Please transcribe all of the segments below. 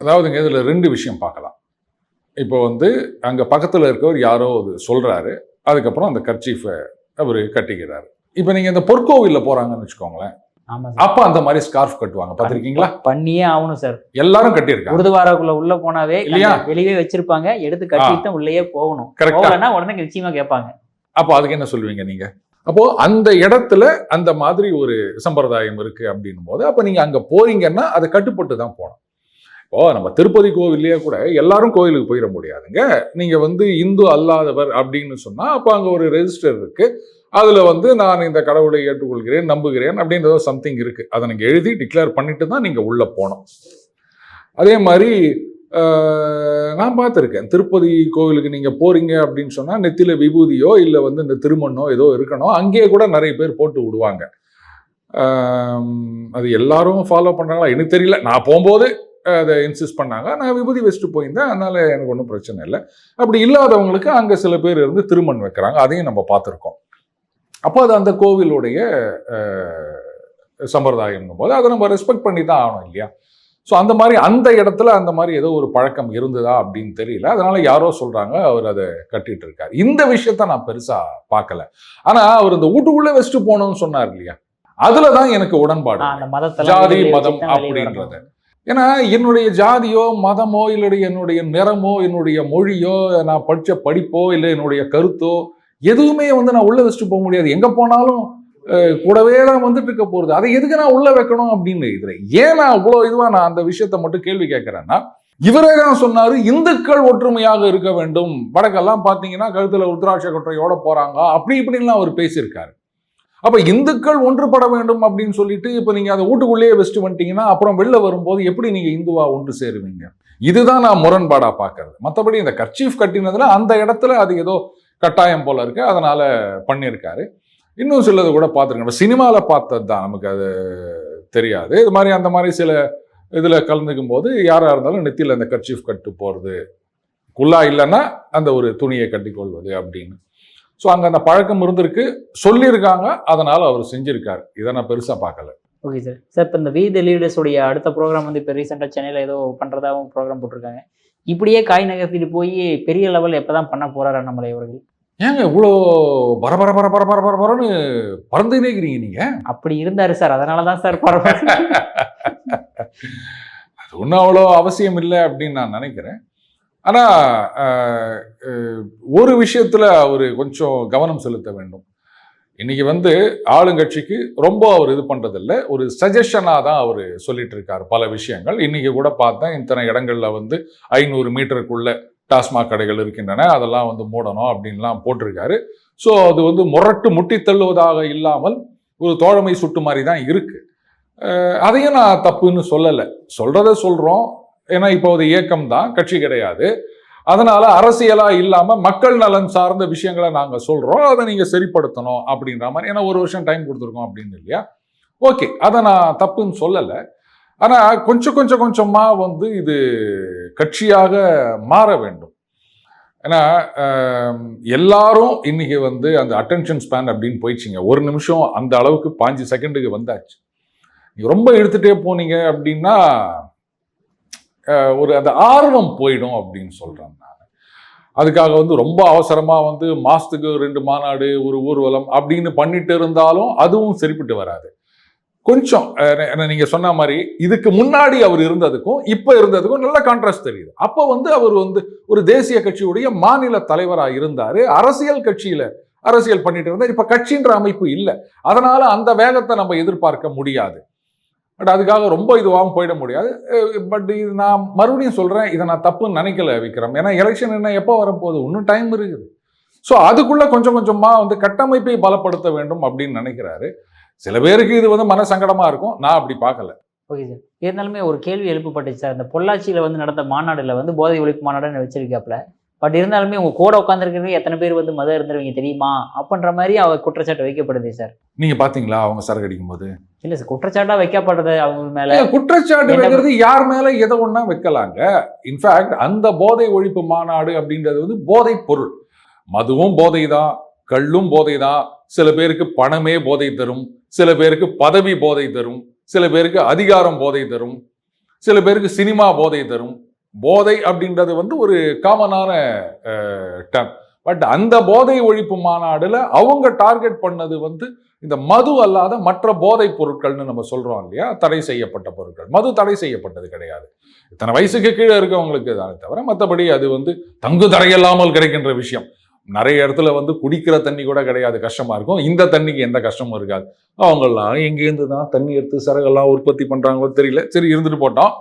அதாவதுங்க இதில் 2 விஷயம் பார்க்கலாம். இப்போ வந்து அங்கே பக்கத்தில் இருக்கவர் யாரோ அது சொல்கிறாரு, அதுக்கப்புறம் அந்த கர்ச்சீஃபை அவர் கட்டிக்கிறாரு. இப்போ நீங்கள் இந்த பொற்கோவிலில் போகிறாங்கன்னு வச்சுக்கோங்களேன், அப்போ அந்த மாதிரி ஸ்கார்ஃப் கட்டுவாங்க, பார்த்துருக்கீங்களா? பண்ணியே ஆகணும் சார். எல்லாரும் கட்டியிருக்காங்க. குருதுவாராக்குள்ள உள்ள போனாவே இல்லையா, வெளியே வச்சிருப்பாங்க, எடுத்து கட்டிட்டு உள்ளேயே போகணும். கரெக்டா உடனே நிச்சயமா கேட்பாங்க. அப்போ அதுக்கு என்ன சொல்லுவீங்க நீங்க? அப்போ அந்த இடத்துல அந்த மாதிரி ஒரு சம்பிரதாயம் இருக்கு அப்படின்னும் போது அப்போ நீங்க அங்க போறீங்கன்னா அதை கட்டுப்பட்டு தான் போகணும். இப்போ நம்ம திருப்பதி கோவில்லையே கூட எல்லாரும் கோவிலுக்கு போயிட முடியாதுங்க. நீங்க வந்து இந்து அல்லாதவர் அப்படின்னு சொன்னா அப்போ அங்க ஒரு ரெஜிஸ்டர் இருக்கு. அதுல வந்து நான் இந்த கடவுளை ஏற்றுக்கொள்கிறேன், நம்புகிறேன் அப்படின்றத சம்திங் இருக்கு. அதை நீங்க எழுதி டிக்ளேர் பண்ணிட்டு தான் நீங்க உள்ள போகணும். அதே மாதிரி நான் பார்த்துருக்கேன், திருப்பதி கோவிலுக்கு நீங்கள் போகிறீங்க அப்படின்னு சொன்னால் நெத்தியில் விபூதியோ இல்லை வந்து இந்த திருமண்ணோ ஏதோ இருக்கணும், அங்கேயே கூட நிறைய பேர் போட்டு விடுவாங்க. அது எல்லாரும் ஃபாலோ பண்ணுறாங்களா எனக்கு தெரியல. நான் போகும்போது அதை இன்சிஸ்ட் பண்ணாங்க, நான் விபூதி வச்சுட்டு போயிருந்தேன், அதனால் எனக்கு ஒன்றும் பிரச்சனை இல்லை. அப்படி இல்லாதவங்களுக்கு அங்கே சில பேர் இருந்து திருமண் வைக்கிறாங்க, அதையும் நம்ம பார்த்துருக்கோம். அப்போ அது அந்த கோவிலுடைய சம்பிரதாயம் போது அதை நம்ம ரெஸ்பெக்ட் பண்ணி தான் ஆகணும் இல்லையா? ஸோ அந்த மாதிரி அந்த இடத்துல அந்த மாதிரி ஏதோ ஒரு பழக்கம் இருந்ததா அப்படின்னு தெரியல. அதனால யாரோ சொல்றாங்க அவர் அதை கட்டிட்டு இருக்காரு. இந்த விஷயத்த நான் பெருசா பார்க்கல. ஆனா அவர் இந்த வீட்டுக்குள்ளே வச்சுட்டு போகணும்னு சொன்னார் இல்லையா, அதுலதான் எனக்கு உடன்பாடு. ஜாதி மதம் அப்படின்றது. ஏன்னா என்னுடைய ஜாதியோ மதமோ இல்லை என்னுடைய நிறமோ என்னுடைய மொழியோ நான் படிச்ச படிப்போ இல்லை என்னுடைய கருத்தோ எதுவுமே வந்து நான் உள்ள வச்சுட்டு போக முடியாது. எங்க போனாலும் கூடவே தான் வந்துட்டு இருக்க போறது. அதை எதுக்கு நான் உள்ள வைக்கணும் அப்படின்னு இதுல ஏன் நான் அவ்வளோ இதுவா நான் அந்த விஷயத்த மட்டும் கேள்வி கேட்கிறேன்னா, இவரே தான் சொன்னாரு இந்துக்கள் ஒற்றுமையாக இருக்க வேண்டும். வடக்கெல்லாம் பாத்தீங்கன்னா கழுத்துல உத்ராட்ச கொற்றையோட போறாங்க, அப்படி இப்படின்லாம் அவர் பேசியிருக்காரு. அப்ப இந்துக்கள் ஒன்றுபட வேண்டும் அப்படின்னு சொல்லிட்டு இப்ப நீங்க அதை வீட்டுக்குள்ளேயே வச்சுட்டு வந்துட்டீங்கன்னா அப்புறம் வெளில வரும்போது எப்படி நீங்க இந்துவா ஒன்று சேருவீங்க? இதுதான் நான் முரண்பாடா பாக்குறது. மற்றபடி இந்த கர்ச்சீஃப் கட்டினதுல அந்த இடத்துல அது ஏதோ கட்டாயம் போல இருக்கு, அதனால பண்ணியிருக்காரு. இன்னும் சிலது கூட பார்த்துருக்கேன், சினிமாவில் பார்த்தது தான், நமக்கு அது தெரியாது. இது மாதிரி அந்த மாதிரி சில இதில் கலந்துக்கும் போது யாராக இருந்தாலும் நெத்தியில் அந்த கர்ச்சீஃப் கட்டு போகிறது, குல்லா இல்லைன்னா அந்த ஒரு துணியை கட்டிக்கொள்வது அப்படின்னு. ஸோ அங்கே அந்த பழக்கம் இருந்திருக்கு, சொல்லியிருக்காங்க, அதனால் அவர் செஞ்சுருக்காரு. இதை நான் பெருசாக பார்க்கல. Okay sir. சார் இப்போ இந்த வி தி லீடர்ஸுடைய அடுத்த ப்ரோக்ராம் வந்து இப்போ ரீசெண்டாக சென்னையில் ஏதோ பண்ணுறதாகவும் ப்ரோக்ராம் போட்டிருக்காங்க. இப்படியே காய் நகர்த்திட்டு போய் பெரிய லெவல் எப்போ தான் பண்ண போகிறாரு அண்ணாமலை அவர்கள்? ஏங்க இவ்வளோ பரபர பரபர பரபர பரன்னு பறந்துனே இருக்கிறீங்க நீங்க? அப்படி இருந்தாரு சார், அதனால தான் சார் பரபர. அது ஒன்றும் அவ்வளோ அவசியம் இல்லை அப்படின்னு நான் நினைக்கிறேன். ஆனால் ஒரு விஷயத்தில் அவர் கொஞ்சம் கவனம் செலுத்த வேண்டும். இன்னைக்கு வந்து ஆளுங்கட்சிக்கு ரொம்ப அவர் இது பண்ணுறதில்ல, ஒரு சஜஷனாக தான் அவர் சொல்லிட்டு இருக்காரு பல விஷயங்கள். இன்னைக்கு கூட பார்த்தேன், இத்தனை இடங்கள்ல வந்து 500 மீட்டருக்குள்ள டாஸ்மாக் கடைகள் இருக்கின்றன, அதெல்லாம் வந்து மூடணும் அப்படின்லாம் போட்டிருக்காரு. ஸோ அது வந்து முட்டி தள்ளுவதாக இல்லாமல் ஒரு தோழமை சுட்டு மாதிரி தான் இருக்கு. அதையும் நான் தப்புன்னு சொல்லலை, சொல்றதை சொல்றோம். ஏன்னா இப்போ அது இயக்கம் தான், கட்சி கிடையாது. அதனால அரசியலா இல்லாம மக்கள் நலன் சார்ந்த விஷயங்களை நாங்க சொல்றோம், அதை நீங்க சரிப்படுத்தணும் அப்படின்ற மாதிரி. ஏன்னா 1 வருஷம் டைம் கொடுத்துருக்கோம் அப்படின்னு இல்லையா? ஓகே, அதை நான் தப்புன்னு சொல்லலை. ஆனா கொஞ்சமா வந்து இது கட்சியாக மாற வேண்டும். ஏன்னா எல்லாரும் இன்னைக்கு வந்து அந்த அட்டென்ஷன் ஸ்பேன் அப்படின்னு போயிடுச்சிங்க. 1 நிமிஷம் அந்த அளவுக்கு 5 செகண்டுக்கு வந்தாச்சு. நீங்க ரொம்ப எடுத்துட்டே போனீங்க அப்படின்னா ஒரு அந்த ஆர்வம் போயிடும் அப்படின்னு சொல்றேன் நான். அதுக்காக வந்து ரொம்ப அவசரமா வந்து மாசத்துக்கு 2 மாநாடு, ஒரு ஊர்வலம் அப்படின்னு பண்ணிட்டு இருந்தாலும் அதுவும் சரிப்பட்டு வராது. கொஞ்சம் நீங்க சொன்ன மாதிரி இதுக்கு முன்னாடி அவர் இருந்ததுக்கும் இப்ப இருந்ததுக்கும் நல்ல கான்ட்ராஸ்ட் தெரியுது. அப்ப வந்து அவர் வந்து ஒரு தேசிய கட்சியுடைய மாநில தலைவராக இருந்தாரு, அரசியல் கட்சியில அரசியல் பண்ணிட்டு இருந்தார். இப்ப கட்சின்ற அமைப்பு இல்லை, அதனால அந்த வேகத்தை நம்ம எதிர்பார்க்க முடியாது. பட் அதுக்காக ரொம்ப இதுவாகவும் போயிட முடியாது. பட் இது நான் மறுபடியும் சொல்றேன், இதை நான் தப்புன்னு நினைக்கல விக்ரம். ஏன்னா எலெக்ஷன் என்ன எப்போ வரப்போகுது, இன்னும் டைம் இருக்குது. ஸோ அதுக்குள்ள கொஞ்சமா வந்து கட்டமைப்பை பலப்படுத்த வேண்டும் அப்படின்னு நினைக்கிறாரு. சில பேருக்கு இது வந்து மன சங்கடமா இருக்கும், நான் அப்படி பார்க்கல. Okay sir. இருந்தாலுமே ஒரு கேள்வி எழுப்பப்பட்டுச்சு சார், இந்த பொள்ளாச்சியில வந்து நடந்த மாநாடுல வந்து போதை ஒழிப்பு மாநாடுன்னு வச்சிருக்காப்ல. பட் இருந்தாலுமே உங்க கூட உட்காந்துருக்கிறவங்க எத்தனை பேர் வந்து மதம் இருந்துருவீங்க தெரியுமா அப்படின்ற மாதிரி அவர் குற்றச்சாட்டு வைக்கப்படுது சார். நீங்க பாத்தீங்களா அவங்க சரக்கு அடிக்கும் போது? இல்ல சார், குற்றச்சாட்டா வைக்கப்படுறது அவங்க மேல. குற்றச்சாட்டு வைக்கிறது யார் மேல எதை ஒண்ணா வைக்கலாங்க. இன்ஃபேக்ட் அந்த போதை ஒழிப்பு மாநாடு அப்படின்றது வந்து போதை பொருள், மதுவும் போதை தான், கள்ளும் போதை தான். சில பேருக்கு பணமே போதை தரும், சில பேருக்கு பதவி போதை தரும், சில பேருக்கு அதிகாரம் போதை தரும். சில பேருக்கு சினிமா போதை தரும். போதை அப்படின்றது வந்து ஒரு காமனான டேர்ம். பட் அந்த போதை ஒழிப்பு மாநாடுல அவங்க டார்கெட் பண்ணது வந்து இந்த மது அல்லாத மற்ற போதை பொருட்கள்னு நம்ம சொல்றோம் இல்லையா, தடை செய்யப்பட்ட பொருட்கள். மது தடை செய்யப்பட்டது கிடையாது. இத்தனை வயசுக்கு கீழே இருக்கவங்களுக்கு தானே தவிர மற்றபடி அது வந்து தங்கு தடையில்லாமல் கிடைக்கின்ற விஷயம். நிறைய இடத்துல வந்து குடிக்கிற தண்ணி கூட கிடையாது, கஷ்டமா இருக்கும். இந்த தண்ணிக்கு எந்த கஷ்டமும் இருக்காது. அவங்கெல்லாம் எங்கேருந்து தான் தண்ணி எடுத்து சரகெல்லாம் உற்பத்தி பண்றாங்களோ தெரியல. சரி, இருந்துட்டு போட்டோம்.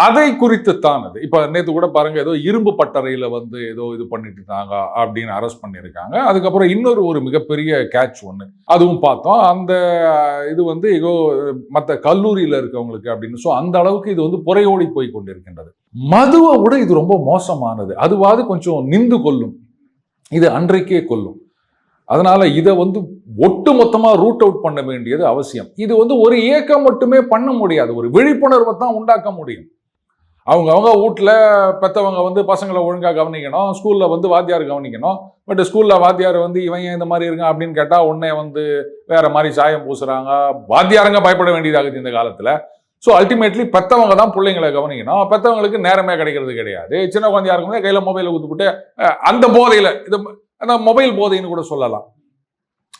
அதை குறித்து தான் அது. இப்ப நேற்று கூட பாருங்க, ஏதோ இரும்பு பட்டறையில வந்து ஏதோ இது பண்ணிட்டு இருந்தாங்க அப்படின்னு அரெஸ்ட் பண்ணியிருக்காங்க. அதுக்கப்புறம் ஒரு மிகப்பெரிய கேட்ச் ஒன்று அதுவும் பார்த்தோம். அந்த இது வந்து ஏதோ மற்ற கல்லூரியில இருக்கவங்களுக்கு அப்படின்னு. ஸோ அந்த அளவுக்கு இது வந்து புறையோடி போய் கொண்டிருக்கின்றது. மதுவை விட இது ரொம்ப மோசமானது. அதுவாது கொஞ்சம் நின்று கொள்ளும், இது அன்றைக்கே கொல்லும். அதனால இதை வந்து ஒட்டு மொத்தமா ரூட் அவுட் பண்ண வேண்டியது அவசியம். இது வந்து ஒரு இயக்கம் மட்டுமே பண்ண முடியாது, ஒரு விழிப்புணர்வை தான் உண்டாக்க முடியும். அவங்க வீட்டில் பெற்றவங்க வந்து பசங்களை ஒழுங்காக கவனிக்கணும், ஸ்கூல்ல வந்து வாத்தியார் கவனிக்கணும். பட் ஸ்கூல்ல வாத்தியார் வந்து இவன் இந்த மாதிரி இருக்கான் அப்படின்னு கேட்டா உடனே வந்து வேற மாதிரி சாயம் பூசுறாங்க. வாத்தியாரங்க பயப்பட வேண்டியதாகுது இந்த காலத்துல. ஸோ அல்டிமேட்லி பெற்றவங்க தான் பிள்ளைங்களை கவனிக்கணும். பெற்றவங்களுக்கு நேரமே கிடைக்கிறது கிடையாது. சின்ன குழந்தையா இருக்கும்போது கையில மொபைலை குத்துப்பிட்டு அந்த போதையில, இது அந்த மொபைல் போதைன்னு கூட சொல்லலாம்,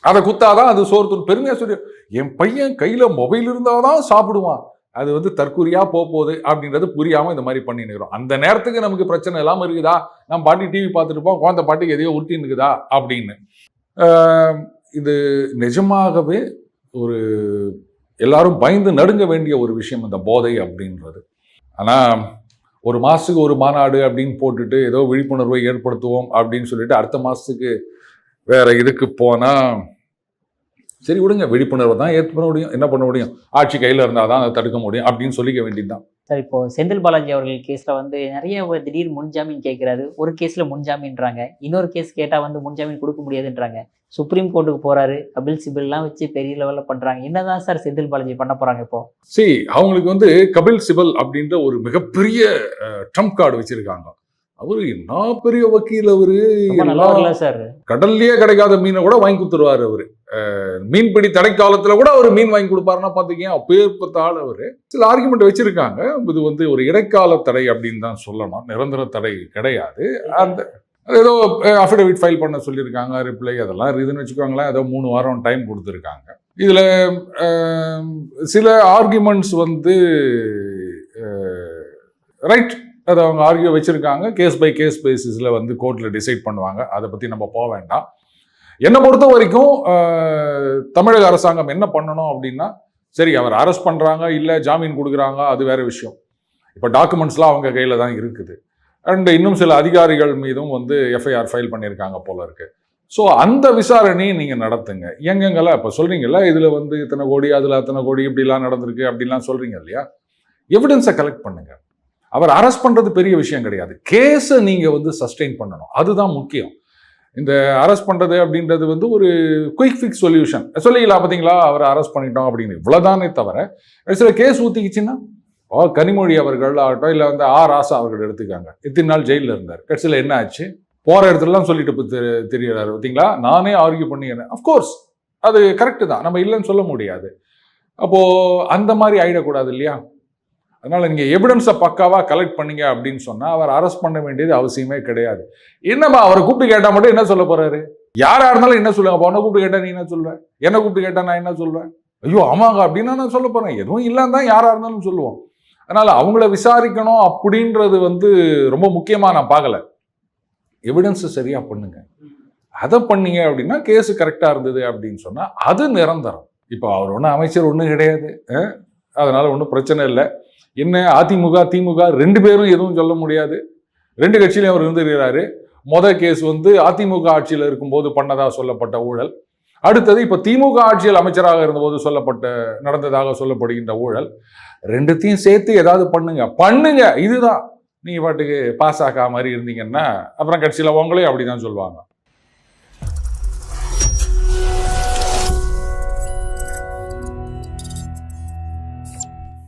அதை குத்தாதான் அது சோறு பெருமையா சொல்லி என் பையன் கையில மொபைல் இருந்தாதான் சாப்பிடுவான், அது வந்து தற்கொலையா போகுது அப்படின்றது புரியாம இந்த மாதிரி பண்ணிருக்கிறோம். அந்த நேரத்துக்கு நமக்கு பிரச்சனை இல்லாம இருக்குதா, நம்ம பாட்டி டிவி பார்த்துட்டு இருப்போம், குழந்தை பாட்டுக்கு எதையோ உருட்டின்னு இருக்குதா அப்படின்னு. இது நிஜமாகவே ஒரு எல்லாரும் பயந்து நடுங்க வேண்டிய ஒரு விஷயம் இந்த போதை அப்படின்றது. ஆனா ஒரு மாசத்துக்கு ஒரு மாநாடு அப்படின்னு போட்டுட்டு ஏதோ விழிப்புணர்வை ஏற்படுத்துவோம் அப்படின்னு சொல்லிட்டு அடுத்த மாசத்துக்கு வேற இதுக்கு போனா சரி விடுங்க, விழிப்புணர்வை தான் ஏற்பட முடியும், என்ன பண்ண முடியும், ஆட்சி கையில இருந்தாதான் அதை தடுக்க முடியும் அப்படின்னு சொல்லிக்க வேண்டியதுதான். சார், இப்போ செந்தில் பாலாஜி அவர்கள் கேஸ்ல வந்து நிறைய திடீர் முன்ஜாமீன் கேட்கிறாரு. ஒரு கேஸ்ல முன்ஜாமீன்றாங்க, இன்னொரு கேஸ் கேட்டா வந்து முன்ஜாமீன் கொடுக்க முடியாதுன்றாங்க. சுப்ரீம் கோர்ட்டுக்கு போறாரு, கபில் சிபல்லாம் வச்சு பெரிய லெவல்ல பண்றாங்க. என்னதான் சார் செந்தில் பாலாஜி பண்ண போறாங்க இப்போ? சரி, அவங்களுக்கு வந்து கபில் சிபல் அப்படின்ற ஒரு மிகப்பெரிய ட்ரம்ப் கார்டு வச்சிருக்காங்க. அவரு என்ன பெரிய வக்கீல், அவரு சார் கடல்லயே கிடைக்காத மீனை கூட வாங்கி கொடுத்துருவாரு. அவரு மீன்பிடி தடை காலத்துல கூட அவர் மீன் வாங்கி கொடுப்பாருன்னா பாத்தீங்க, அப்பேற்பட்ட ஆள் அவரு. சில ஆர்குமெண்ட் வச்சிருக்காங்க, இது வந்து ஒரு இடைக்கால தடை அப்படின்னு தான் சொல்லணும், நிரந்தர தடை கிடையாது. அந்த ஏதோ அஃபிடவிட் ஃபைல் பண்ண சொல்லியிருக்காங்க, ரிப்ளை அதெல்லாம் இருக்குதுன்னு வச்சுக்கோங்களேன். ஏதோ 3 வாரம் டைம் கொடுத்துருக்காங்க. இதுல சில ஆர்குமெண்ட்ஸ் வந்து ரைட், அதை அவங்க ஆர்கியூ வச்சிருக்காங்க. கேஸ் பை கேஸ் பேசிஸ்ல வந்து கோர்ட்ல டிசைட் பண்ணுவாங்க, அதை பத்தி நம்ம போக வேண்டாம். என்னை பொறுத்த வரைக்கும் தமிழக அரசாங்கம் என்ன பண்ணணும் அப்படின்னா, சரி அவர் அரெஸ்ட் பண்றாங்க இல்ல ஜாமீன் கொடுக்குறாங்க அது வேற விஷயம். இப்ப டாக்குமெண்ட்ஸ்லாம் அவங்க கையில தான் இருக்குது. அண்ட் இன்னும் சில அதிகாரிகள் மீதும் வந்து எஃப்ஐஆர் ஃபைல் பண்ணியிருக்காங்க போல இருக்கு. ஸோ அந்த விசாரணையை நீங்க நடத்துங்க. எங்கெங்கெல்லாம் இப்ப சொல்றீங்கல்ல, இதுல வந்து இத்தனை கோடி அதுல அத்தனை கோடி இப்படிலாம் நடந்திருக்கு அப்படின்லாம் சொல்றீங்க இல்லையா, எவிடன்ஸை கலெக்ட் பண்ணுங்க. அவர் அரெஸ்ட் பண்றது பெரிய விஷயம் கிடையாது, கேஸை நீங்க வந்து சஸ்டெயின் பண்ணணும், அதுதான் முக்கியம். இந்த அரெஸ்ட் பண்றது அப்படின்றது வந்து ஒரு குயிக் ஃபிக்ஸ் சொல்யூஷன் சொல்லிக்கலாம். பார்த்தீங்களா, அவரை அரெஸ்ட் பண்ணிட்டோம் அப்படின்னு இவ்வளவுதானே தவிர, சில கேஸ் ஊத்திக்கிச்சுன்னா கனிமொழி அவர்கள் ஆகட்டும் இல்லை வந்து ராசா அவர்கள் எடுத்துக்காங்க, இத்தனை நாள் ஜெயிலில் இருந்தார். கடைசியில் என்ன ஆச்சு, போற இடத்துலலாம் சொல்லிட்டு தெரியறாரு. பார்த்தீங்களா, நானே ஆர்கியூ பண்ணிக்கிறேன். அஃப்கோர்ஸ் அது கரெக்டு தான், நம்ம இல்லைன்னு சொல்ல முடியாது. அப்போ அந்த மாதிரி ஆயிடக்கூடாது இல்லையா. அதனால நீங்க எவிடன்ஸை பக்காவா கலெக்ட் பண்ணீங்க அப்படின்னு சொன்னா அவர் அரெஸ்ட் பண்ண வேண்டியது அவசியமே கிடையாது. என்னப்பா அவரை கூப்பிட்டு கேட்டா மட்டும் என்ன சொல்ல போறாரு, யாரா இருந்தாலும் என்ன சொல்லுங்க, உன்னை கூப்பிட்டு கேட்டா நீ என்ன சொல்லுவேன், என்ன கூப்பிட்டு கேட்டா நான் என்ன சொல்லுவேன், ஐயோ ஆமாங்க அப்படின்னா நான் சொல்ல போறேன், எதுவும் இல்லைன்னு தான் யாரா இருந்தாலும் சொல்லுவோம். அதனால அவங்கள விசாரிக்கணும் அப்படின்றது வந்து ரொம்ப முக்கியமா நான் பார்க்கல. எவிடன்ஸ் சரியா பண்ணுங்க, அதை பண்ணீங்க அப்படின்னா கேஸ் கரெக்டா இருந்தது அப்படின்னு சொன்னா அது நிரந்தரம். இப்போ அவர் ஒன்றும் அமைச்சர் ஒன்றும் கிடையாது, அதனால ஒன்றும் பிரச்சனை இல்லை. என்ன அதிமுக திமுக 2 பேரும் எதுவும் சொல்ல முடியாது, 2 கட்சியிலையும் அவர் இருந்திருக்கிறாரு. மொதல் கேஸ் வந்து அதிமுக ஆட்சியில் இருக்கும்போது பண்ணதா சொல்லப்பட்ட ஊழல், அடுத்தது இப்ப திமுக ஆட்சியில் அமைச்சராக இருந்தபோது நடந்ததாக சொல்லப்படுகின்ற ஊழல். 2த்தையும் சேர்த்து ஏதாவது பண்ணுங்க. இதுதான் நீங்க பாட்டுக்கு பாஸ் ஆகா மாதிரி இருந்தீங்கன்னா அப்புறம் கட்சியில உங்களையும் அப்படிதான் சொல்லுவாங்க.